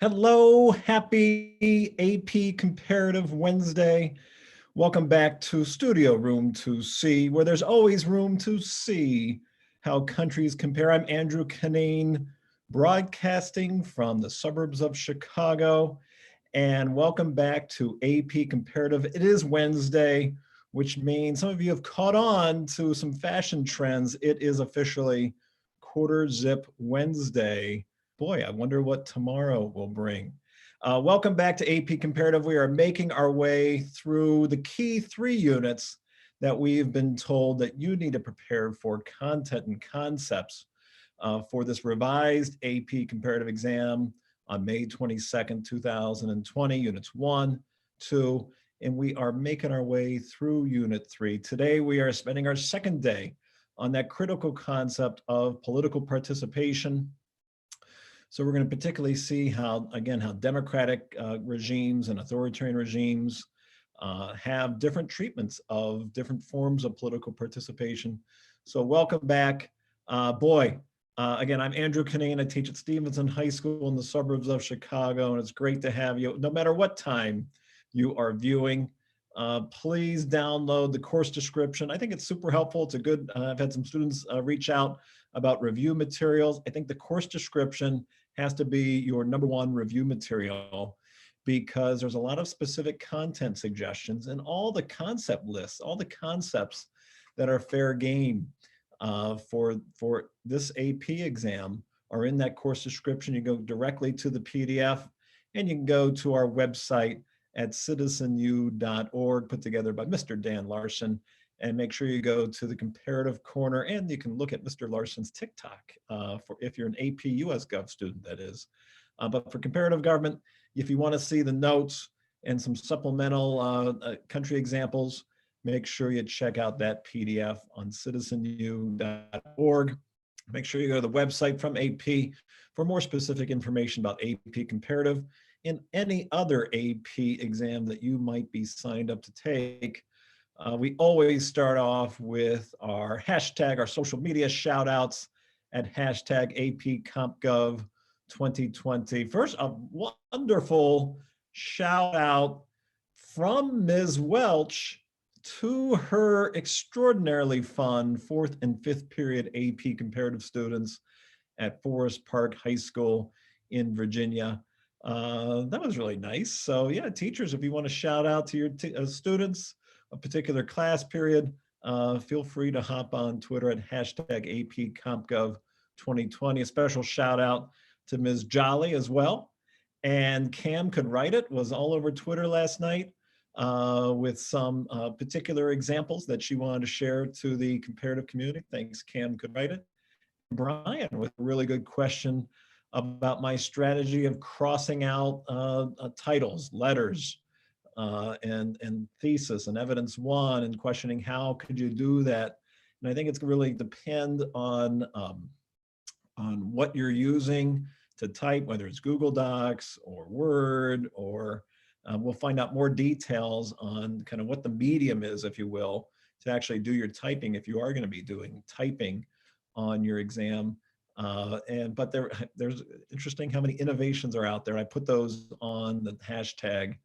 Hello, happy AP Comparative Wednesday. Welcome back to Studio Room to See, where there's always room to see how countries compare. I'm Andrew Canane, broadcasting from the suburbs of Chicago, and welcome back to AP Comparative. It is Wednesday, which means some of you have caught on to some fashion trends. It is officially Quarter Zip Wednesday. Boy, I wonder what tomorrow will bring. Welcome back to AP Comparative. We are making our way through the key 3 units that we've been told that you need to prepare for content and concepts for this revised AP Comparative exam on May 22nd, 2020, units 1, 2, and we are making our way through unit 3. Today, we are spending our second day on that critical concept of political participation. So we're going to particularly see how, again, how democratic regimes and authoritarian regimes have different treatments of different forms of political participation. So welcome back. Again, I'm Andrew Canane. I teach at Stevenson High School in the suburbs of Chicago, and it's great to have you. No matter what time you are viewing, please download the course description. I think it's super helpful. It's a good, I've had some students reach out about review materials. I think the course description has to be your #1 review material because there's a lot of specific content suggestions and all the concept lists, all the concepts that are fair game for this AP exam are in that course description. You go directly to the PDF and you can go to our website at citizenu.org, put together by Mr. Dan Larson, and make sure you go to the comparative corner, and you can look at Mr. Larson's TikTok for if you're an AP US Gov student, that is. But for comparative government, if you want to see the notes and some supplemental country examples, make sure you check out that PDF on citizenu.org. Make sure you go to the website from AP for more specific information about AP Comparative and any other AP exam that you might be signed up to take. We always start off with our hashtag, our social media shout outs at hashtag APCompGov 2020. First, a wonderful shout out from Ms. Welch to her extraordinarily fun 4th and 5th period AP comparative students at Forest Park High School in Virginia. That was really nice. So yeah, teachers, if you want to shout out to your students, a particular class period, feel free to hop on Twitter at hashtag APCompGov 2020. A special shout out to Ms. Jolly as well. And Cam Could Write It was all over Twitter last night with some particular examples that she wanted to share to the comparative community. Thanks, Cam Could Write It. Brian with a really good question about my strategy of crossing out titles, letters, and thesis and evidence 1, and questioning how could you do that. And I think it's really depend on what you're using to type, whether it's Google Docs or Word, or we'll find out more details on kind of what the medium is, if you will, to actually do your typing if you are going to be doing typing on your exam. But there's interesting how many innovations are out there. I put those on the hashtag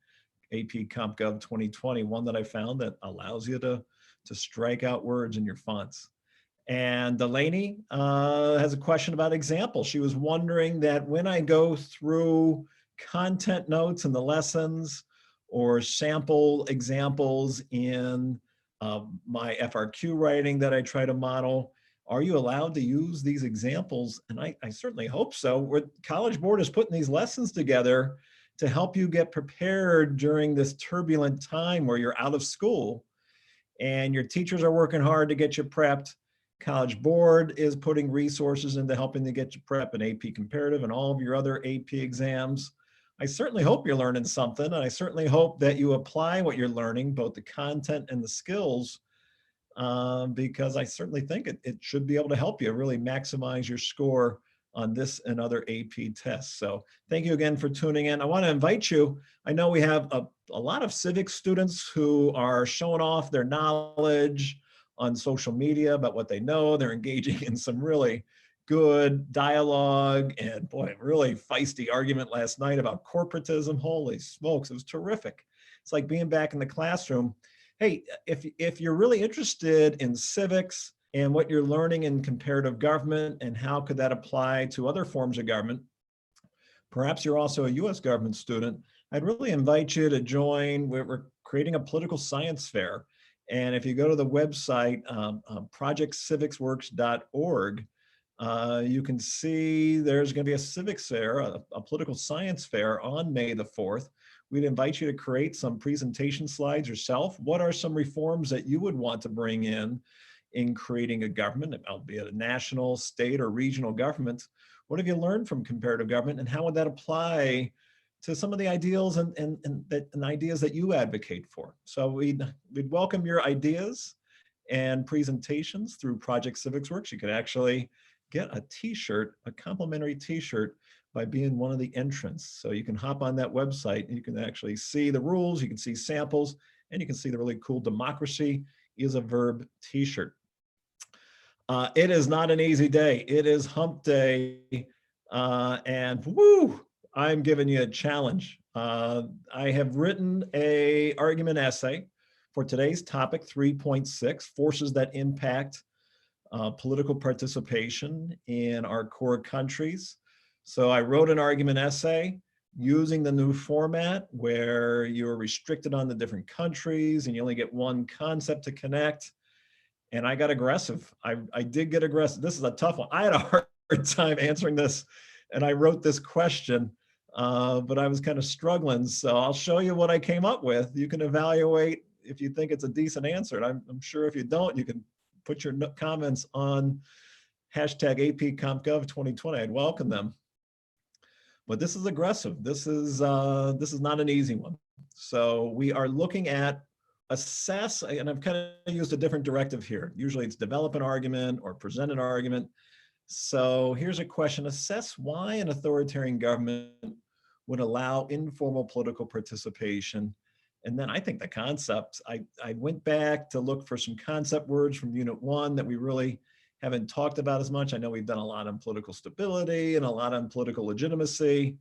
APCompGov 2020, one that I found that allows you to strike out words in your fonts. And Delaney has a question about examples. She was wondering that when I go through content notes in the lessons or sample examples in my FRQ writing that I try to model, are you allowed to use these examples? And I certainly hope so. College Board is putting these lessons together to help you get prepared during this turbulent time where you're out of school and your teachers are working hard to get you prepped. College Board is putting resources into helping to get you prepped in AP Comparative and all of your other AP exams. I certainly hope you're learning something, and I certainly hope that you apply what you're learning, both the content and the skills, because I certainly think it should be able to help you really maximize your score on this and other AP tests. So thank you again for tuning in. I want to invite you. I know we have a lot of civics students who are showing off their knowledge on social media about what they know. They're engaging in some really good dialogue and boy, really feisty argument last night about corporatism. Holy smokes, it was terrific. It's like being back in the classroom. Hey, if you're really interested in civics and what you're learning in comparative government and how could that apply to other forms of government, perhaps you're also a US government student, I'd really invite you to join. We're creating a political science fair. And if you go to the website, projectcivicsworks.org, you can see there's going to be a civics fair, a political science fair on May the 4th. We'd invite you to create some presentation slides yourself. What are some reforms that you would want to bring in creating a government, albeit a national, state, or regional government? What have you learned from comparative government, and how would that apply to some of the ideals and ideas that you advocate for? So we'd welcome your ideas and presentations through Project Civics Works. You could actually get a t-shirt, a complimentary t-shirt, by being one of the entrants. So you can hop on that website and you can actually see the rules, you can see samples, and you can see the really cool Democracy is a Verb t-shirt. It is not an easy day. It is hump day, and woo, I'm giving you a challenge. I have written a argument essay for today's topic 3.6, forces that impact political participation in our core countries. So I wrote an argument essay using the new format where you're restricted on the different countries and you only get one concept to connect. And I got aggressive. I did get aggressive. This is a tough one. I had a hard time answering this, and I wrote this question, but I was kind of struggling. So I'll show you what I came up with. You can evaluate if you think it's a decent answer. And I'm sure if you don't, you can put your comments on hashtag APCompGov 2020. I'd welcome them. But this is aggressive. This is not an easy one. So we are looking at assess, and I've kind of used a different directive here. Usually it's develop an argument or present an argument. So here's a question: assess why an authoritarian government would allow informal political participation. And then I think the concepts, I went back to look for some concept words from Unit 1 that we really haven't talked about as much. I know we've done a lot on political stability and a lot on political legitimacy.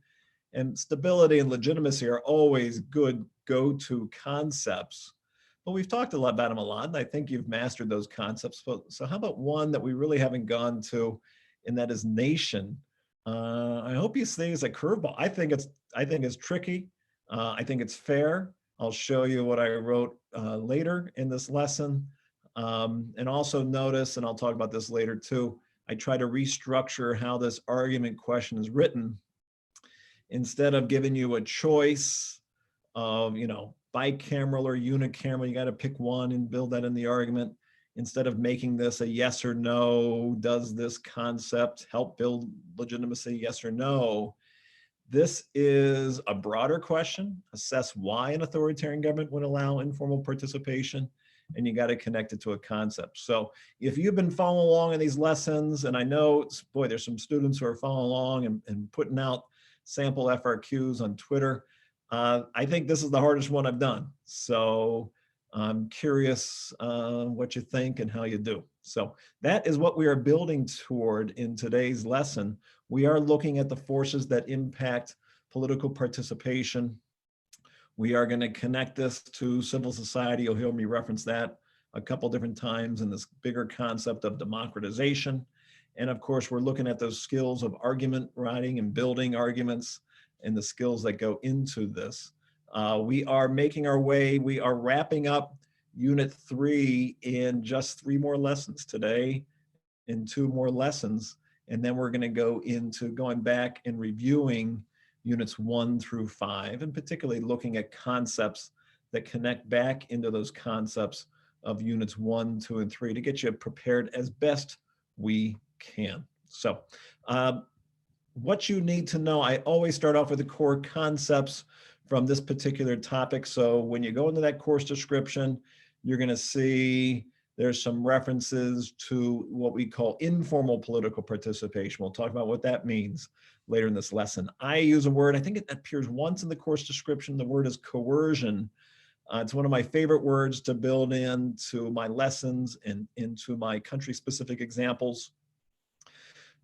And stability and legitimacy are always good go-to concepts. But we've talked a lot about them a lot, and I think you've mastered those concepts. So how about one that we really haven't gone to, and that is nation? I hope you see it as a curveball. I think it's tricky. I think it's fair. I'll show you what I wrote later in this lesson. And also notice, and I'll talk about this later too, I try to restructure how this argument question is written. Instead of giving you a choice of, bicameral or unicameral, you got to pick one and build that in the argument. Instead of making this a yes or no, does this concept help build legitimacy, yes or no? This is a broader question. Assess why an authoritarian government would allow informal participation, and you got to connect it to a concept. So if you've been following along in these lessons, and I know, boy, there's some students who are following along and putting out sample FRQs on Twitter. I think this is the hardest one I've done. So I'm curious what you think and how you do. So that is what we are building toward in today's lesson. We are looking at the forces that impact political participation. We are going to connect this to civil society. You'll hear me reference that a couple different times in this bigger concept of democratization. And of course, we're looking at those skills of argument writing and building arguments and the skills that go into this. We are making our way. We are wrapping up Unit 3 in just 3 more lessons today, in 2 more lessons. And then we're going to go into going back and reviewing Units 1 through 5, and particularly looking at concepts that connect back into those concepts of Units 1, 2, and 3 to get you prepared as best we can. So what you need to know, I always start off with the core concepts from this particular topic. So when you go into that course description, you're going to see there's some references to what we call informal political participation. We'll talk about what that means later in this lesson. I use a word, I think it appears once in the course description. The word is coercion. It's one of my favorite words to build into my lessons and into my country-specific examples.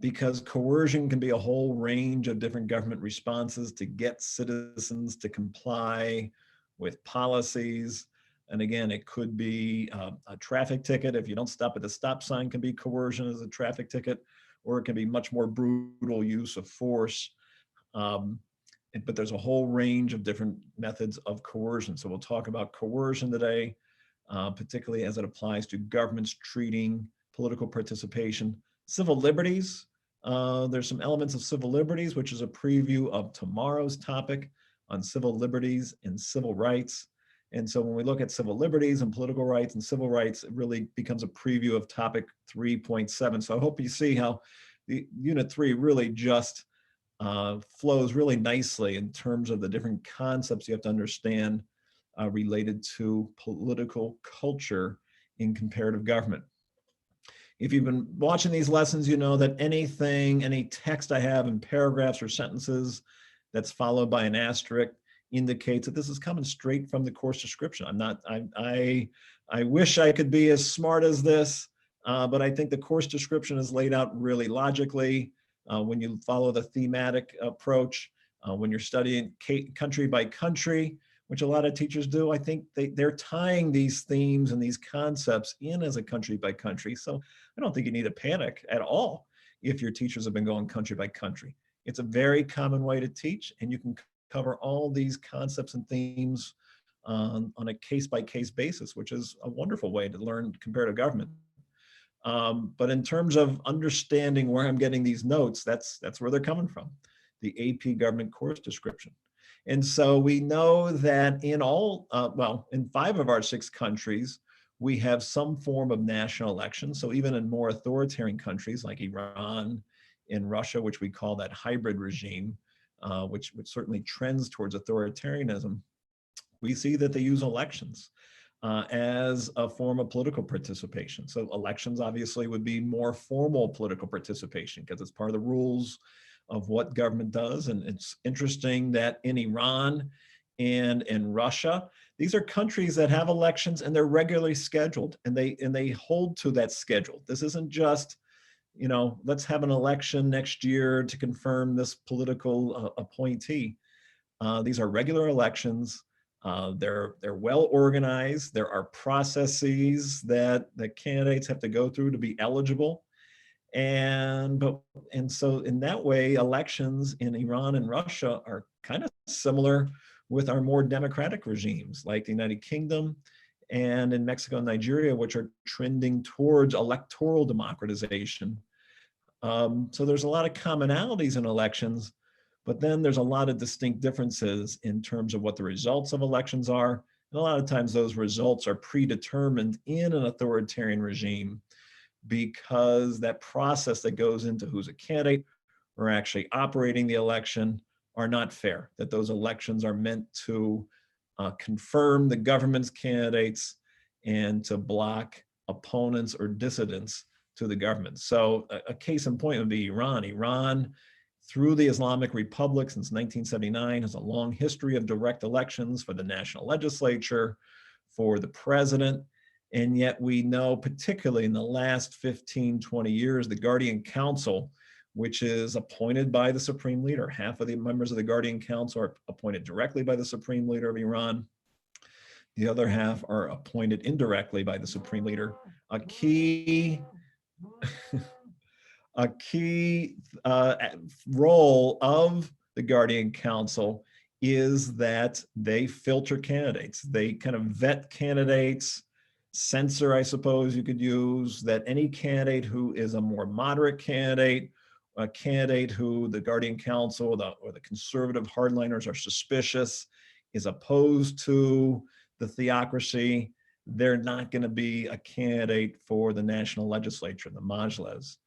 because coercion can be a whole range of different government responses to get citizens to comply with policies. And again, it could be a traffic ticket. If you don't stop at the stop sign, can be coercion as a traffic ticket, or it can be much more brutal use of force. Um, but there's a whole range of different methods of coercion. So we'll talk about coercion today, particularly as it applies to governments treating political participation. Civil liberties, there's some elements of civil liberties, which is a preview of tomorrow's topic on civil liberties and civil rights. And so when we look at civil liberties and political rights and civil rights, it really becomes a preview of topic 3.7. So I hope you see how the unit 3 really just flows really nicely in terms of the different concepts you have to understand related to political culture in comparative government. If you've been watching these lessons, you know that any text I have in paragraphs or sentences that's followed by an asterisk indicates that this is coming straight from the course description. I wish I could be as smart as this, but I think the course description is laid out really logically. When you follow the thematic approach, when you're studying country by country, which a lot of teachers do, I think they're tying these themes and these concepts in as a country by country. So I don't think you need to panic at all if your teachers have been going country by country. It's a very common way to teach, and you can cover all these concepts and themes on a case-by-case basis, which is a wonderful way to learn comparative government. But in terms of understanding where I'm getting these notes, that's where they're coming from, the AP government course description. And so we know that in in 5 of our 6 countries, we have some form of national election. So even in more authoritarian countries like Iran and Russia, which we call that hybrid regime, which certainly trends towards authoritarianism, we see that they use elections as a form of political participation. So elections obviously would be more formal political participation because it's part of the rules of what government does. And it's interesting that in Iran and in Russia, these are countries that have elections and they're regularly scheduled, and they hold to that schedule. This isn't just, let's have an election next year to confirm this political appointee. These are regular elections. They're well organized. There are processes that the candidates have to go through to be eligible. And so in that way, elections in Iran and Russia are kind of similar with our more democratic regimes like the United Kingdom and in Mexico and Nigeria, which are trending towards electoral democratization. So there's a lot of commonalities in elections, but then there's a lot of distinct differences in terms of what the results of elections are. And a lot of times those results are predetermined in an authoritarian regime because that process that goes into who's a candidate or actually operating the election are not fair, that those elections are meant to confirm the government's candidates and to block opponents or dissidents to the government. So a case in point would be Iran. Iran, through the Islamic Republic since 1979, has a long history of direct elections for the national legislature, for the president. And yet we know, particularly in the last 15, 20 years, the Guardian Council, which is appointed by the Supreme Leader. Half of the members of the Guardian Council are appointed directly by the Supreme Leader of Iran. The other half are appointed indirectly by the Supreme Leader. A key role of the Guardian Council is that they filter candidates. They kind of vet candidates, censor, I suppose you could use, that any candidate who is a more moderate candidate, a candidate who the Guardian Council or the conservative hardliners are suspicious, is opposed to the theocracy, they're not going to be a candidate for the national legislature, the Majlis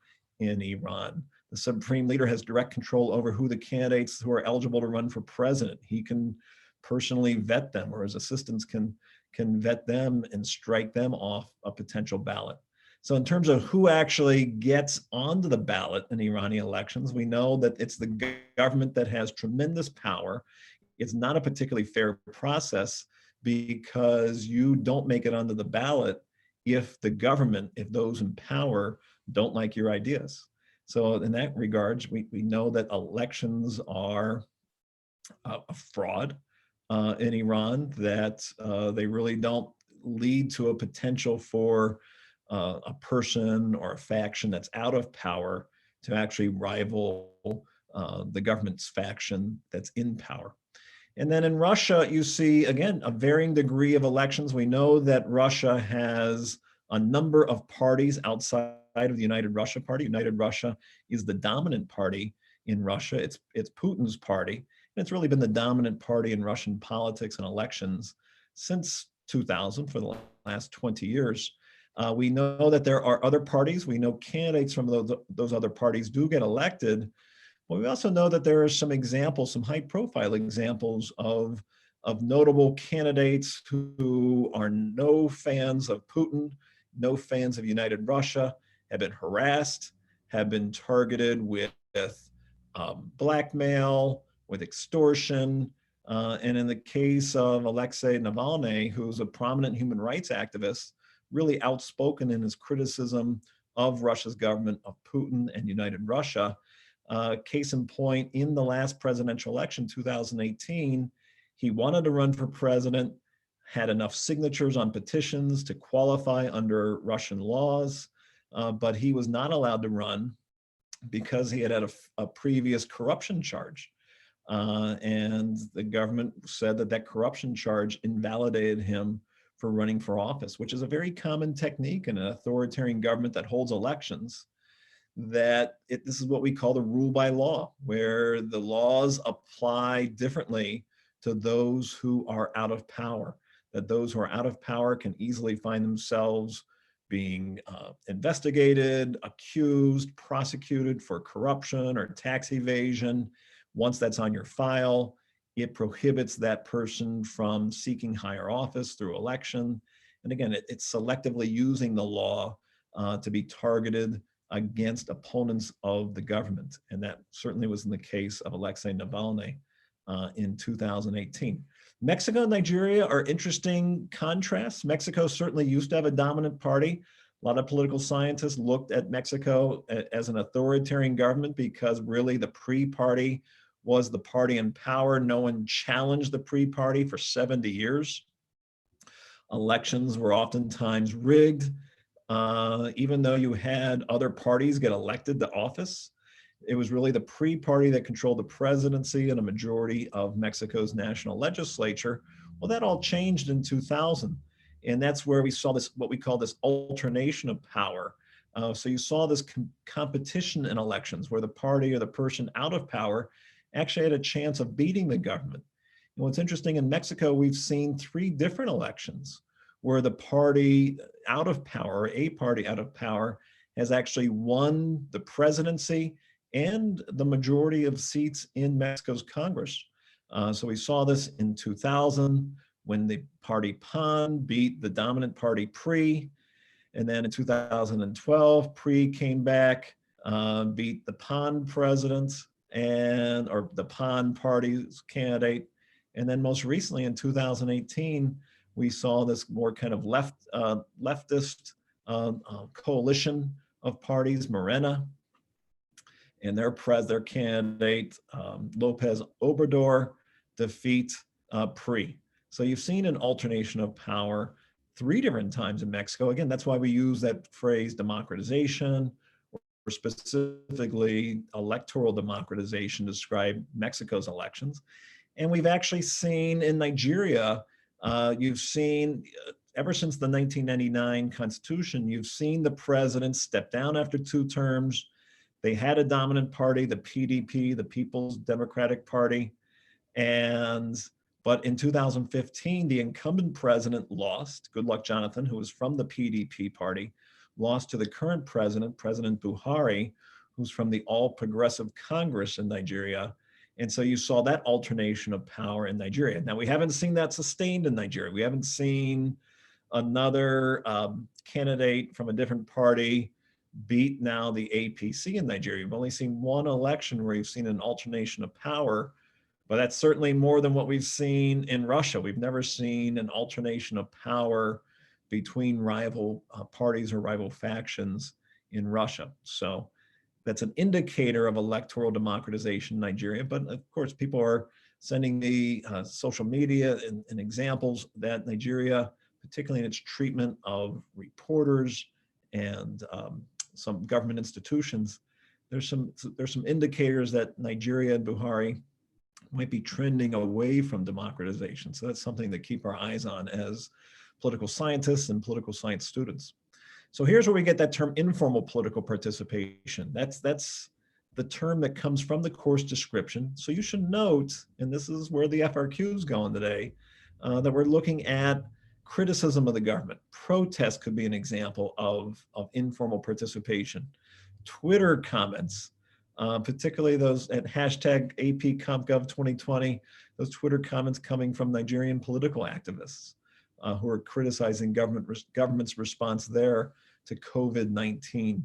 in Iran. The Supreme Leader has direct control over who the candidates who are eligible to run for president. He can personally vet them, or his assistants can vet them and strike them off a potential ballot. So in terms of who actually gets onto the ballot in Iranian elections, we know that it's the government that has tremendous power. It's not a particularly fair process because you don't make it onto the ballot if the government, if those in power don't like your ideas. So in that regards, we know that elections are a fraud in Iran, that they really don't lead to a potential for a person or a faction that's out of power to actually rival the government's faction that's in power. And then in Russia, you see, again, a varying degree of elections. We know that Russia has a number of parties outside of the United Russia Party. United Russia is the dominant party in Russia. It's Putin's party. And it's really been the dominant party in Russian politics and elections since 2000, for the last 20 years. We know that there are other parties. We know candidates from those other parties do get elected. Well, we also know that there are some examples, some high profile examples of notable candidates who are no fans of Putin, no fans of United Russia, have been harassed, have been targeted with blackmail, with extortion. And in the case of Alexei Navalny, who's a prominent human rights activist, really outspoken in his criticism of Russia's government, of Putin and United Russia. Case in point, in the last presidential election, 2018, he wanted to run for president, had enough signatures on petitions to qualify under Russian laws, but he was not allowed to run because he had a previous corruption charge. And the government said that corruption charge invalidated him for running for office, which is a very common technique in an authoritarian government that holds elections. This is what we call the rule by law, where the laws apply differently to those who are out of power, that those who are out of power can easily find themselves being investigated, accused, prosecuted for corruption or tax evasion. Once that's on your file, it prohibits that person from seeking higher office through election. And again, it's selectively using the law to be targeted against opponents of the government. And that certainly was in the case of Alexei Navalny in 2018. Mexico and Nigeria are interesting contrasts. Mexico certainly used to have a dominant party. A lot of political scientists looked at Mexico as an authoritarian government because really the PRI party was the party in power. No one challenged the PRI party for 70 years. Elections were oftentimes rigged. Even though you had other parties get elected to office, it was really the PRI party that controlled the presidency and a majority of Mexico's national legislature. Well, that all changed in 2000. And that's where we saw this, what we call this alternation of power. So you saw this competition in elections where the party or the person out of power actually had a chance of beating the government. And what's interesting, in Mexico, we've seen 3 different elections where the party out of power, a party out of power, has actually won the presidency and the majority of seats in Mexico's Congress. So we saw this in 2000 when the party PAN beat the dominant party PRI. And then in 2012, PRI came back, beat the PAN president or the PAN party's candidate. And then most recently in 2018, we saw this more kind of leftist coalition of parties, Morena, and their candidate, Lopez Obrador, defeat PRI. So you've seen an alternation of power 3 different times in Mexico. Again, that's why we use that phrase democratization, or specifically electoral democratization to describe Mexico's elections. And we've actually seen in Nigeria, you've seen ever since the 1999 Constitution, you've seen the president step down after 2 terms. They had a dominant party, the PDP, the People's Democratic Party. But in 2015, the incumbent president lost, Goodluck Jonathan, who was from the PDP party, lost to the current president, President Buhari, who's from the All Progressive Congress in Nigeria. And so you saw that alternation of power in Nigeria. Now, we haven't seen that sustained in Nigeria. We haven't seen another candidate from a different party beat now the APC in Nigeria. We've only seen 1 election where you've seen an alternation of power, but that's certainly more than what we've seen in Russia. We've never seen an alternation of power between rival parties or rival factions in Russia. So that's an indicator of electoral democratization in Nigeria. But of course, people are sending me social media and examples that Nigeria, particularly in its treatment of reporters and some government institutions, there's some indicators that Nigeria and Buhari might be trending away from democratization. So that's something to keep our eyes on as political scientists and political science students. So here's where we get that term informal political participation. That's the term that comes from the course description. So you should note, and this is where the FRQ is going today, that we're looking at criticism of the government. Protest could be an example of informal participation. Twitter comments, particularly those at hashtag APCompGov 2020, those Twitter comments coming from Nigerian political activists who are criticizing government's response there to COVID-19.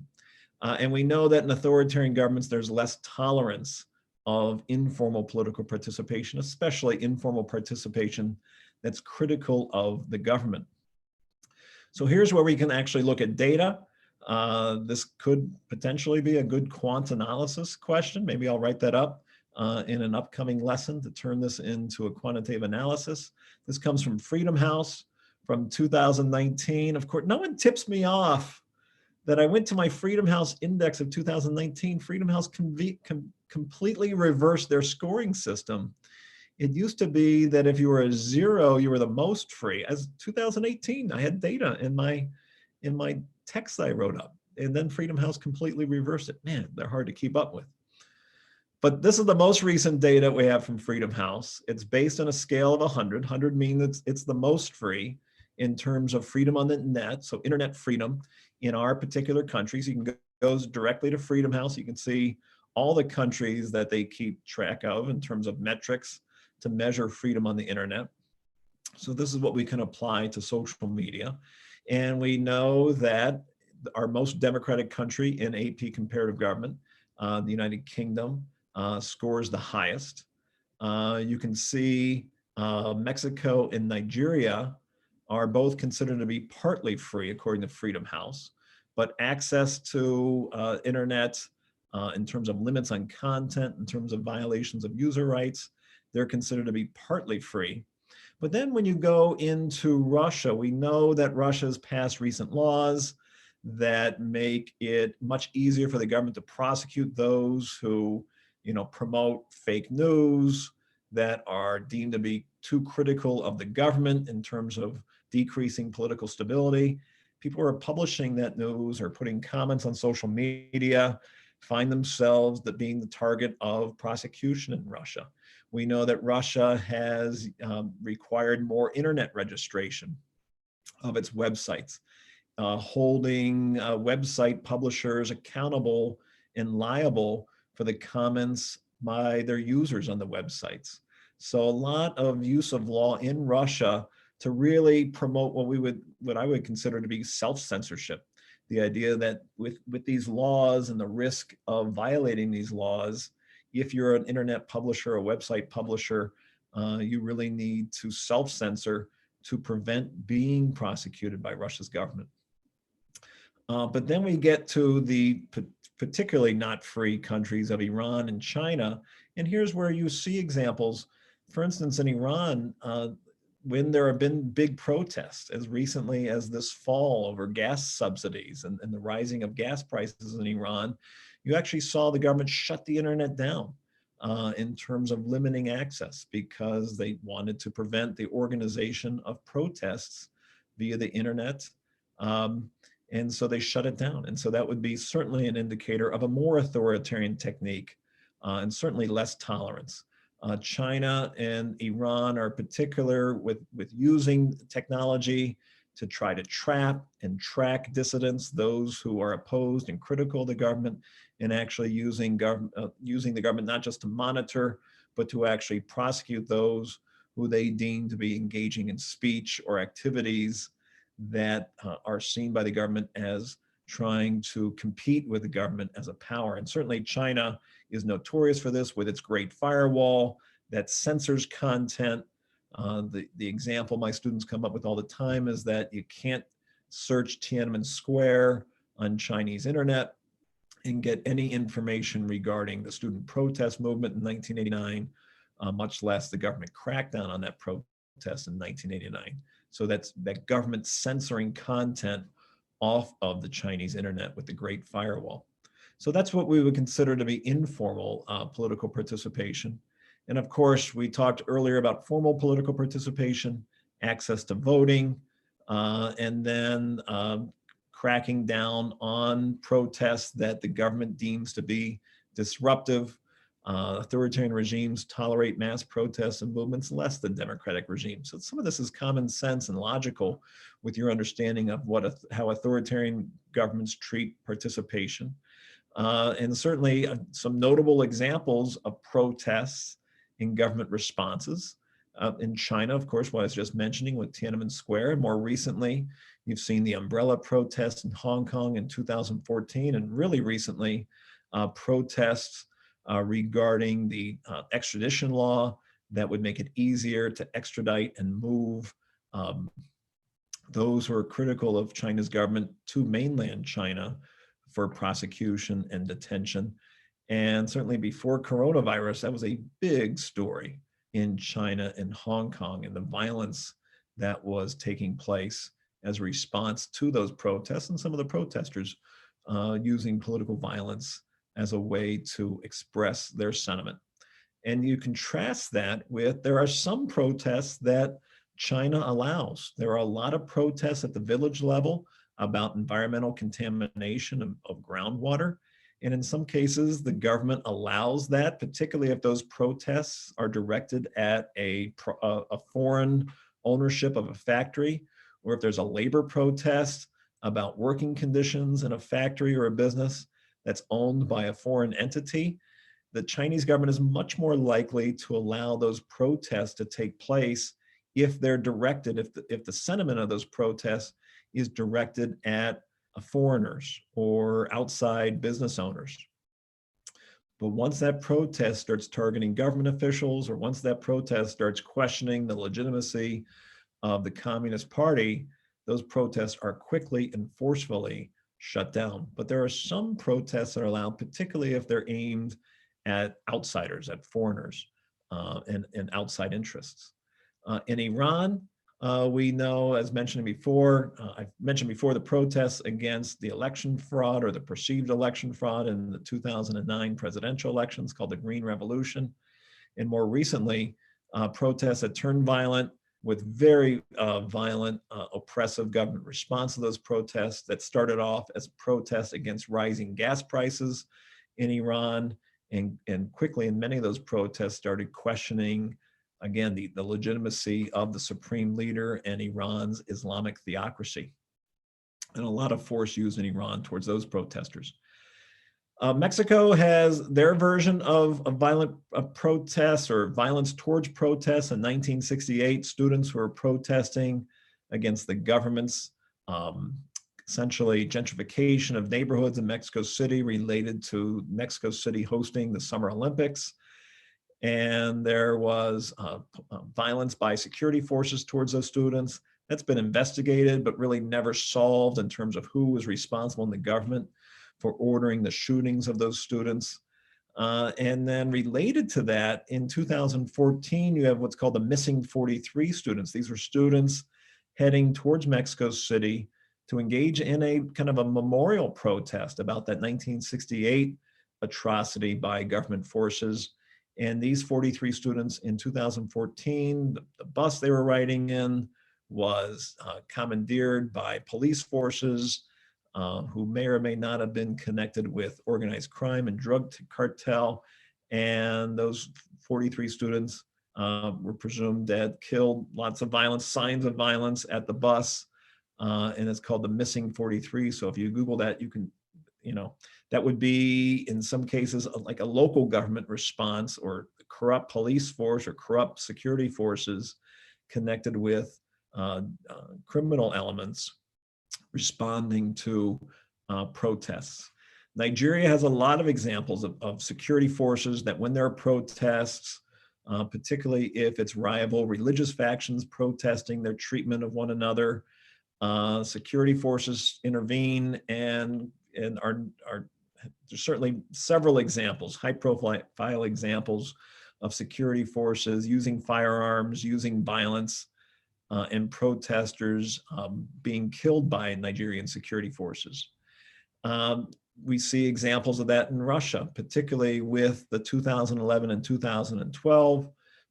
And we know that in authoritarian governments, there's less tolerance of informal political participation, especially informal participation that's critical of the government. So here's where we can actually look at data. This could potentially be a good quant analysis question. Maybe I'll write that up in an upcoming lesson to turn this into a quantitative analysis. This comes from Freedom House from 2019. Of course, no one tips me off that I went to my Freedom House index of 2019. Freedom House completely reversed their scoring system. It used to be that if you were a 0, you were the most free. As 2018, I had data in my text I wrote up, and then Freedom House completely reversed it. Man, they're hard to keep up with. But this is the most recent data we have from Freedom House. It's based on a scale of 100. 100 means it's the most free in terms of freedom on the net, so internet freedom in our particular countries. You can go directly to Freedom House. You can see all the countries that they keep track of in terms of metrics to measure freedom on the internet. So this is what we can apply to social media. And we know that our most democratic country in AP comparative government, the United Kingdom, scores the highest. You can see Mexico and Nigeria are both considered to be partly free according to Freedom House, but access to internet in terms of limits on content, in terms of violations of user rights, they're considered to be partly free. But then when you go into Russia, we know that Russia's passed recent laws that make it much easier for the government to prosecute those who, promote fake news, that are deemed to be too critical of the government in terms of decreasing political stability. People who are publishing that news or putting comments on social media find themselves being the target of prosecution in Russia. We know that Russia has required more internet registration of its websites, holding website publishers accountable and liable for the comments by their users on the websites. So a lot of use of law in Russia to really promote what I would consider to be self-censorship. The idea that with these laws and the risk of violating these laws, if you're an internet publisher, a website publisher, you really need to self-censor to prevent being prosecuted by Russia's government. But then we get to the particularly not free countries of Iran and China. And here's where you see examples. For instance, in Iran, when there have been big protests as recently as this fall over gas subsidies and the rising of gas prices in Iran, you actually saw the government shut the internet down in terms of limiting access because they wanted to prevent the organization of protests via the internet. And so they shut it down. And so that would be certainly an indicator of a more authoritarian technique and certainly less tolerance. China and Iran are particular with using technology to try to trap and track dissidents, those who are opposed and critical of the government, and actually using the government not just to monitor, but to actually prosecute those who they deem to be engaging in speech or activities that are seen by the government as trying to compete with the government as a power. And certainly China is notorious for this with its Great Firewall that censors content. The example my students come up with all the time is that you can't search Tiananmen Square on Chinese internet and get any information regarding the student protest movement in 1989, much less the government crackdown on that protest in 1989. So that government censoring content off of the Chinese internet with the Great Firewall. So that's what we would consider to be informal political participation. And of course, we talked earlier about formal political participation, access to voting, and then cracking down on protests that the government deems to be disruptive. Authoritarian regimes tolerate mass protests and movements less than democratic regimes. So some of this is common sense and logical with your understanding of how authoritarian governments treat participation. And certainly some notable examples of protests in government responses. In China, of course, what I was just mentioning with Tiananmen Square. More recently, you've seen the umbrella protests in Hong Kong in 2014, and really recently, protests regarding the extradition law that would make it easier to extradite and move those who are critical of China's government to mainland China for prosecution and detention. And certainly before coronavirus, that was a big story in China and Hong Kong, and the violence that was taking place as a response to those protests, and some of the protesters using political violence as a way to express their sentiment. And you contrast that with, there are some protests that China allows. There are a lot of protests at the village level about environmental contamination of groundwater. And in some cases, the government allows that, particularly if those protests are directed at a foreign ownership of a factory, or if there's a labor protest about working conditions in a factory or a business that's owned by a foreign entity. The Chinese government is much more likely to allow those protests to take place if they're directed, if the sentiment of those protests is directed at foreigners or outside business owners. But once that protest starts targeting government officials, or once that protest starts questioning the legitimacy of the Communist Party, those protests are quickly and forcefully shut down. But there are some protests that are allowed, particularly if they're aimed at outsiders, at foreigners, and outside interests. In Iran, we know, as mentioned before, I've mentioned before the protests against the election fraud, or the perceived election fraud in the 2009 presidential elections, called the Green Revolution. And more recently, protests that turned violent, with very violent, oppressive government response to those protests, that started off as protests against rising gas prices in Iran. And quickly, in many of those protests, started questioning, again, the legitimacy of the supreme leader and Iran's Islamic theocracy. And a lot of force used in Iran towards those protesters. Mexico has their version of violent protests, or violence towards protests. In 1968, students who were protesting against the government's essentially gentrification of neighborhoods in Mexico City, related to Mexico City hosting the Summer Olympics. And there was violence by security forces towards those students. That's been investigated, but really never solved in terms of who was responsible in the government for ordering the shootings of those students. And then related to that, in 2014, you have what's called the missing 43 students. These were students heading towards Mexico City to engage in a kind of a memorial protest about that 1968 atrocity by government forces. And these 43 students in 2014, the bus they were riding in was commandeered by police forces who may or may not have been connected with organized crime and drug cartel. And those 43 students were presumed dead, killed, lots of violence, signs of violence at the bus. And it's called the missing 43. So if you Google that, you can, that would be in some cases like a local government response, or corrupt police force, or corrupt security forces connected with criminal elements responding to protests. Nigeria has a lot of examples of security forces that, when there are protests, particularly if it's rival religious factions protesting their treatment of one another, security forces intervene and are there's certainly several examples, high profile examples of security forces using firearms, using violence, and protesters being killed by Nigerian security forces. We see examples of that in Russia, particularly with the 2011 and 2012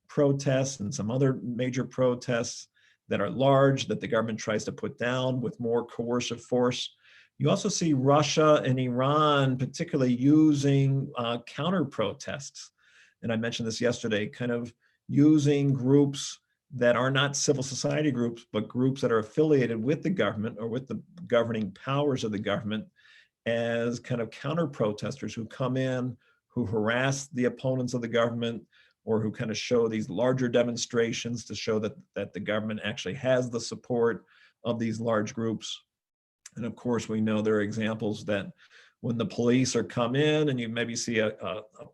protests and some other major protests that are large that the government tries to put down with more coercive force. You also see Russia and Iran particularly using counter protests. And I mentioned this yesterday, kind of using groups that are not civil society groups, but groups that are affiliated with the government or with the governing powers of the government as kind of counter protesters who come in, who harass the opponents of the government, or who kind of show these larger demonstrations to show that the government actually has the support of these large groups. And of course, we know there are examples that when the police are come in and you maybe see a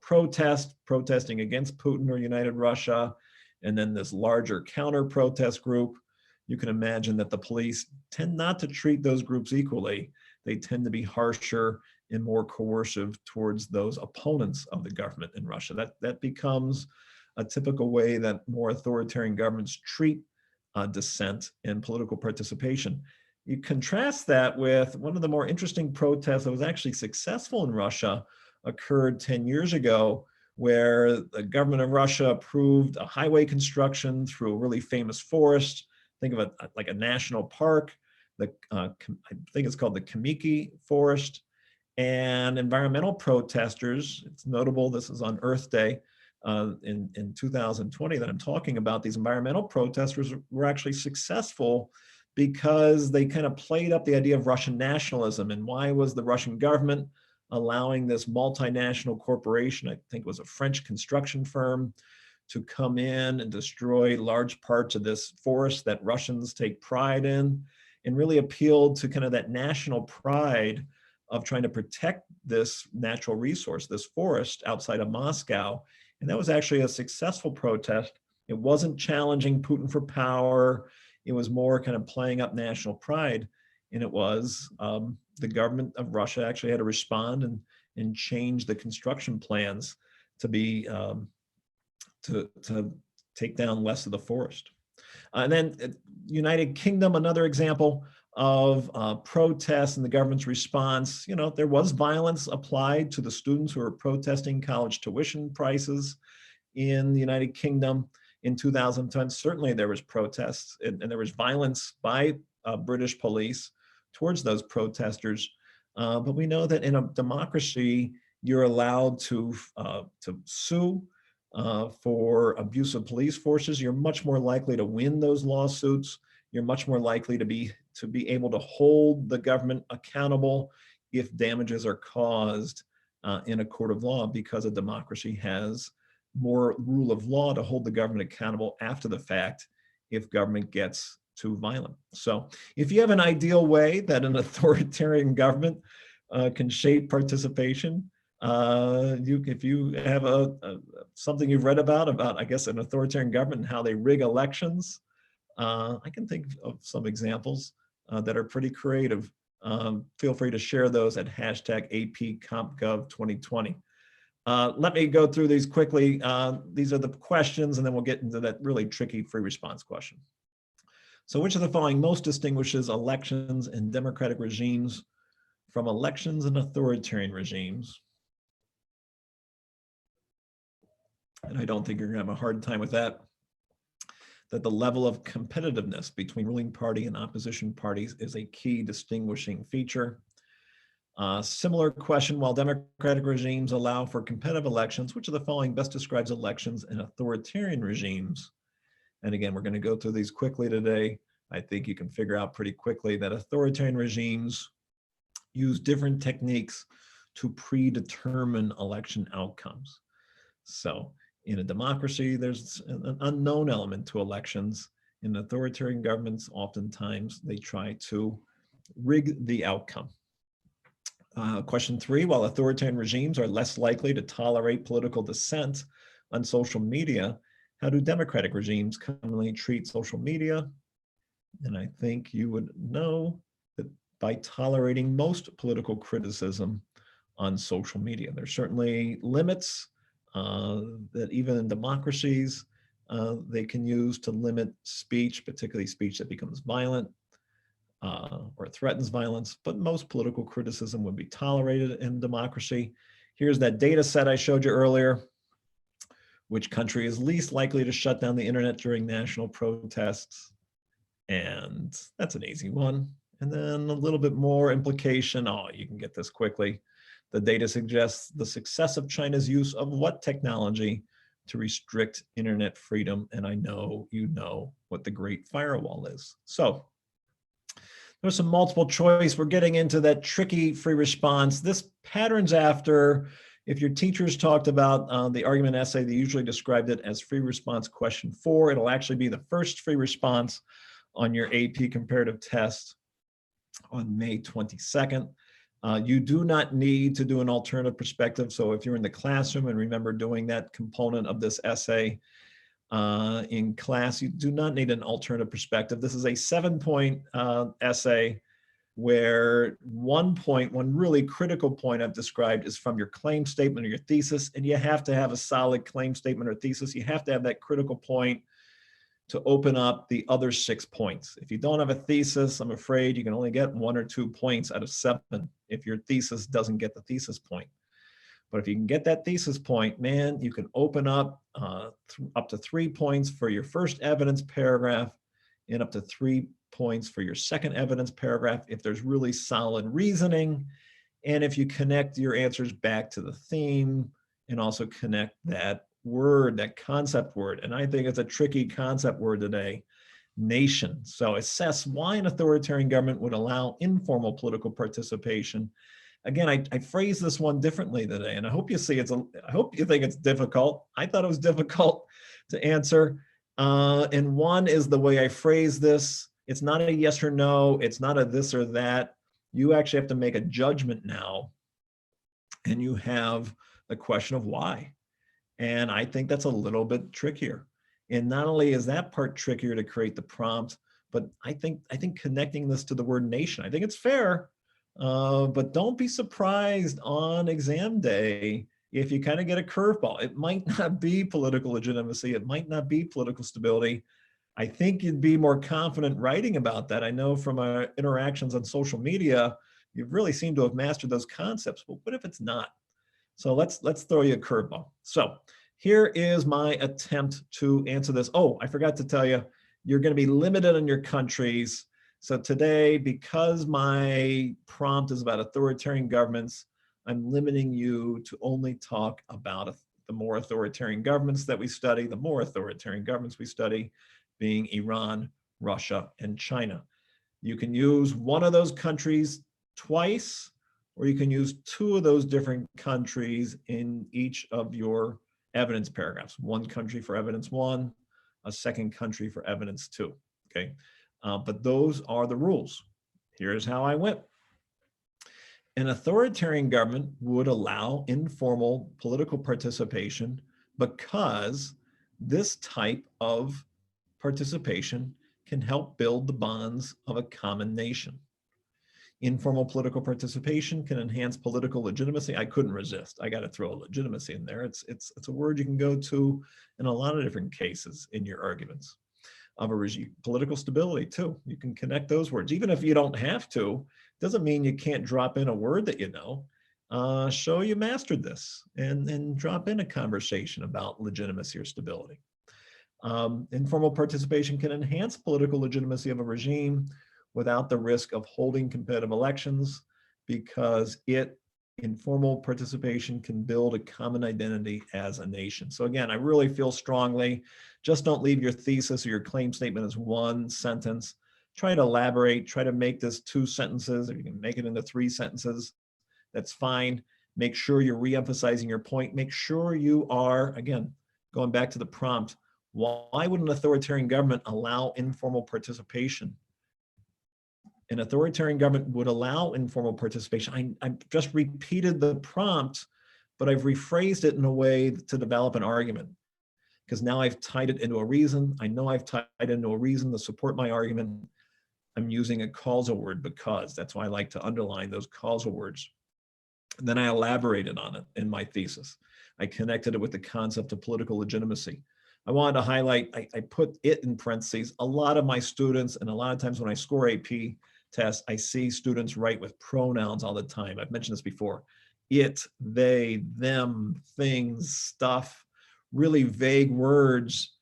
protesting against Putin or United Russia, and then this larger counter protest group, you can imagine that the police tend not to treat those groups equally. They tend to be harsher and more coercive towards those opponents of the government in Russia. That becomes a typical way that more authoritarian governments treat dissent and political participation. You contrast that with one of the more interesting protests that was actually successful in Russia, occurred 10 years ago, where the government of Russia approved a highway construction through a really famous forest. Think of it like a national park. I think it's called the Kamiki Forest. And environmental protesters, it's notable, this is on Earth Day in 2020 that I'm talking about, these environmental protesters were actually successful because they kind of played up the idea of Russian nationalism. And why was the Russian government allowing this multinational corporation, I think it was a French construction firm, to come in and destroy large parts of this forest that Russians take pride in, and really appealed to kind of that national pride of trying to protect this natural resource, this forest outside of Moscow. And that was actually a successful protest. It wasn't challenging Putin for power. It was more kind of playing up national pride. And it was the government of Russia actually had to respond and change the construction plans to be to take down less of the forest. And then United Kingdom, another example of protests and the government's response. You know, there was violence applied to the students who were protesting college tuition prices in the United Kingdom in 2010. Certainly there was protests and there was violence by British police towards those protesters. But we know that in a democracy, you're allowed to sue for abuse of police forces. You're much more likely to win those lawsuits. You're much more likely to be able to hold the government accountable if damages are caused in a court of law, because a democracy has more rule of law to hold the government accountable after the fact if government gets too violent. So if you have an ideal way that an authoritarian government can shape participation, if you have something you've read about, I guess, an authoritarian government and how they rig elections, I can think of some examples that are pretty creative. Feel free to share those at #APCompGov2020. Let me go through these quickly. These are the questions, and then we'll get into that really tricky free response question. So which of the following most distinguishes elections and democratic regimes from elections and authoritarian regimes? And I don't think you're gonna have a hard time with that. That the level of competitiveness between ruling party and opposition parties is a key distinguishing feature. Similar question, while democratic regimes allow for competitive elections, which of the following best describes elections and authoritarian regimes? And again, we're going to go through these quickly today. I think you can figure out pretty quickly that authoritarian regimes use different techniques to predetermine election outcomes. So in a democracy, there's an unknown element to elections. In authoritarian governments, oftentimes they try to rig the outcome. Question 3, while authoritarian regimes are less likely to tolerate political dissent on social media, how do democratic regimes commonly treat social media? And I think you would know that by tolerating most political criticism on social media. There's certainly limits that even in democracies, they can use to limit speech, particularly speech that becomes violent or threatens violence, but most political criticism would be tolerated in democracy. Here's that data set I showed you earlier. Which country is least likely to shut down the internet during national protests? And that's an easy one. And then a little bit more implication. Oh, you can get this quickly. The data suggests the success of China's use of what technology to restrict internet freedom? And I know you know what the Great Firewall is. So there's some multiple choice. We're getting into that tricky free response. This patterns after, if your teachers talked about the argument essay, they usually described it as free response question 4. It'll actually be the first free response on your AP comparative test on May 22nd. You do not need to do an alternative perspective. So if you're in the classroom and remember doing that component of this essay in class, you do not need an alternative perspective. This is a 7-point essay where one really critical point I've described is from your claim statement or your thesis, and you have to have a solid claim statement or thesis. You have to have that critical point to open up the other 6 points. If you don't have a thesis, I'm afraid you can only get 1 or 2 points out of 7 if your thesis doesn't get the thesis point. But if you can get that thesis point, man, you can open up up to 3 points for your first evidence paragraph and up to 3 points for your second evidence paragraph if there's really solid reasoning, and if you connect your answers back to the theme and also connect that word, that concept word. And I think it's a tricky concept word today, nation. So assess why an authoritarian government would allow informal political participation. Again, I phrased this one differently today, and I hope you see I hope you think it's difficult. I thought it was difficult to answer. And one is the way I phrase this. It's not a yes or no. It's not a this or that. You actually have to make a judgment now. And you have the question of why. And I think that's a little bit trickier. And not only is that part trickier to create the prompt, but I think connecting this to the word nation, I think it's fair. But don't be surprised on exam day if you kind of get a curveball. It might not be political legitimacy. It might not be political stability. I think you'd be more confident writing about that. I know from our interactions on social media, you really seem to have mastered those concepts. But what if it's not? So let's throw you a curveball. So here is my attempt to answer this. Oh, I forgot to tell you, you're going to be limited on your countries. So today, because my prompt is about authoritarian governments, I'm limiting you to only talk about the more authoritarian governments that we study, the more authoritarian governments we study being Iran, Russia, and China. You can use one of those countries twice, or you can use 2 of those different countries in each of your evidence paragraphs. One country for evidence 1, a second country for evidence 2, okay? But those are the rules. Here's how I went. An authoritarian government would allow informal political participation because this type of participation can help build the bonds of a common nation. Informal political participation can enhance political legitimacy. I couldn't resist. I got to throw legitimacy in there. It's a word you can go to in a lot of different cases in your arguments of a regime. Political stability too. You can connect those words. Even if you don't have to, doesn't mean you can't drop in a word that you know. Show you mastered this and drop in a conversation about legitimacy or stability. Informal participation can enhance political legitimacy of a regime without the risk of holding competitive elections, because informal participation can build a common identity as a nation. So again, I really feel strongly, just don't leave your thesis or your claim statement as 1 sentence. Try to elaborate, try to make this 2 sentences. If you can make it into 3 sentences, that's fine. Make sure you're re-emphasizing your point. Make sure you are, again, going back to the prompt, why would an authoritarian government allow informal participation? An authoritarian government would allow informal participation. I just repeated the prompt, but I've rephrased it in a way to develop an argument, because now I've tied it into a reason. I know I've tied it into a reason to support my argument. I'm using a causal word, because. That's why I like to underline those causal words. Then I elaborated on it in my thesis. I connected it with the concept of political legitimacy. I wanted to highlight, I put it in parentheses. A lot of my students, and a lot of times when I score AP tests, I see students write with pronouns all the time. I've mentioned this before. It, they, them, things, stuff, really vague words.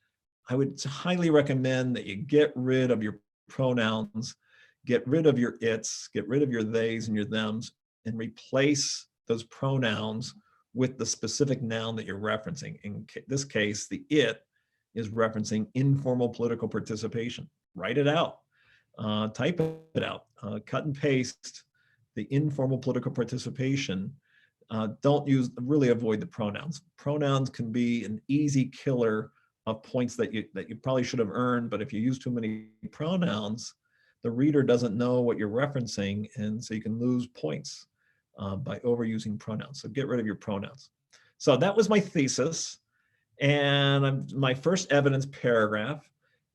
I would highly recommend that you get rid of your pronouns, get rid of your its, get rid of your theys and your thems, and replace those pronouns with the specific noun that you're referencing. In this case, the it is referencing informal political participation. Write it out, type it out, cut and paste the informal political participation. Don't use, really avoid the pronouns. Pronouns can be an easy killer of points that you probably should have earned, but if you use too many pronouns, the reader doesn't know what you're referencing, and so you can lose points by overusing pronouns. So get rid of your pronouns. So that was my thesis, and my first evidence paragraph,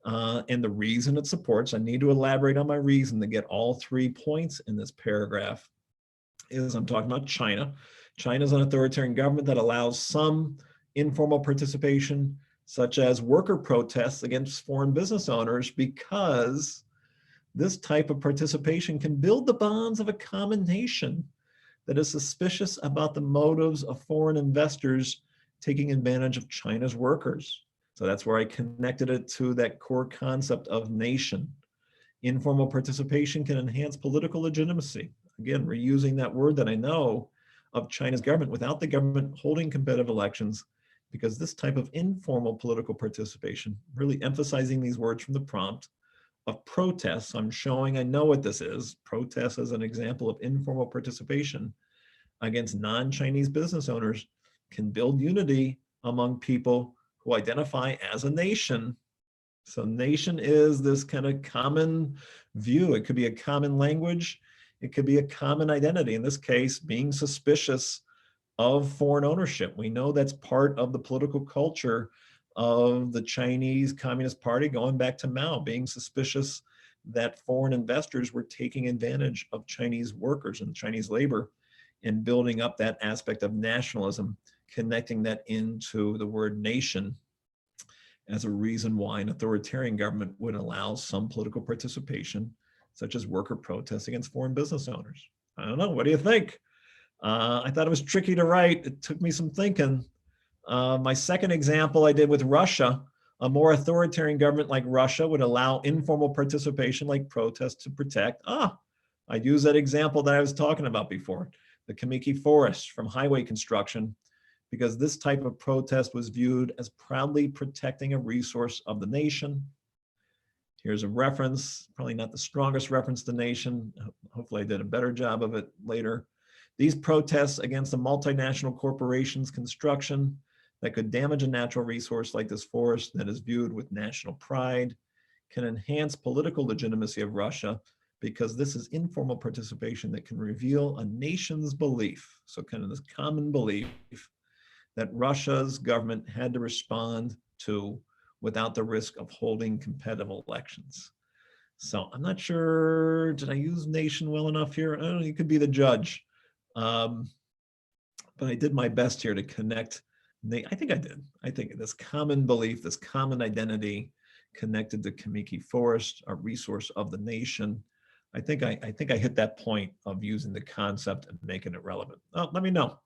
and the reason it supports. I need to elaborate on my reason to get all 3 points in this paragraph. Is I'm talking about China. China is an authoritarian government that allows some informal participation, such as worker protests against foreign business owners, because this type of participation can build the bonds of a common nation that is suspicious about the motives of foreign investors taking advantage of China's workers. So that's where I connected it to that core concept of nation. Informal participation can enhance political legitimacy. Again, reusing that word that I know of China's government without the government holding competitive elections, because this type of informal political participation, really emphasizing these words from the prompt of protests. I'm showing I know what this is. Protests as an example of informal participation against non-Chinese business owners can build unity among people who identify as a nation. So nation is this kind of common view. It could be a common language. It could be a common identity. In this case, being suspicious of foreign ownership. We know that's part of the political culture of the Chinese Communist Party going back to Mao, being suspicious that foreign investors were taking advantage of Chinese workers and Chinese labor and building up that aspect of nationalism, connecting that into the word nation as a reason why an authoritarian government would allow some political participation, such as worker protests against foreign business owners. I don't know, what do you think? I thought it was tricky to write. It took me some thinking. My second example I did with Russia. A more authoritarian government like Russia would allow informal participation like protests to protect. I'd use that example that I was talking about before, the Kamiki Forest from highway construction, because this type of protest was viewed as proudly protecting a resource of the nation. Here's a reference, probably not the strongest reference to nation. Hopefully I did a better job of it later. These protests against a multinational corporation's construction that could damage a natural resource like this forest that is viewed with national pride can enhance political legitimacy of Russia, because this is informal participation that can reveal a nation's belief. So kind of this common belief that Russia's government had to respond to without the risk of holding competitive elections. So I'm not sure, did I use nation well enough here? I don't know, you could be the judge. But I did my best here to connect. I think I did. I think this common belief, this common identity connected to Kamiki Forest, a resource of the nation. I think I hit that point of using the concept and making it relevant. Oh, let me know.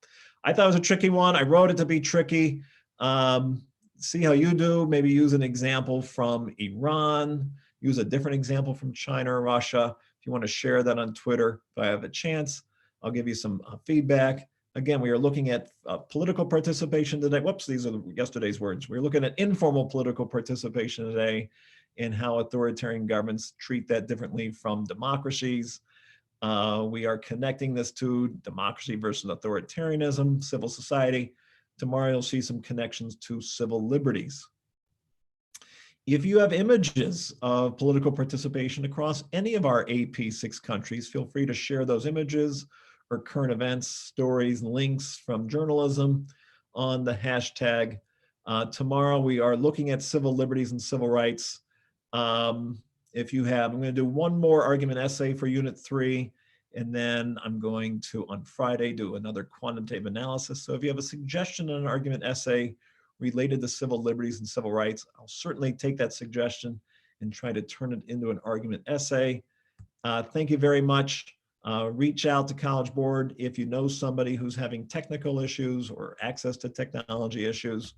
I thought it was a tricky one. I wrote it to be tricky. See how you do. Maybe use an example from Iran, use a different example from China or Russia. If you want to share that on Twitter, if I have a chance, I'll give you some feedback. Again, we are looking at political participation today. Whoops, these are yesterday's words. We're looking at informal political participation today and how authoritarian governments treat that differently from democracies. We are connecting this to democracy versus authoritarianism, civil society. Tomorrow you'll see some connections to civil liberties. If you have images of political participation across any of our AP6 countries, feel free to share those images or current events, stories, links from journalism on the hashtag. Tomorrow we are looking at civil liberties and civil rights. If you have, I'm going to do one more argument essay for Unit 3, And then I'm going to, on Friday, do another quantitative analysis. So if you have a suggestion on an argument essay related to civil liberties and civil rights, I'll certainly take that suggestion and try to turn it into an argument essay. Thank you very much. Reach out to College Board if you know somebody who's having technical issues or access to technology issues.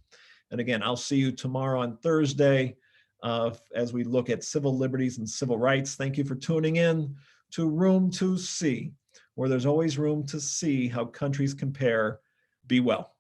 And again, I'll see you tomorrow on Thursday as we look at civil liberties and civil rights. Thank you for tuning in to Room to See, where there's always room to see how countries compare. Be well.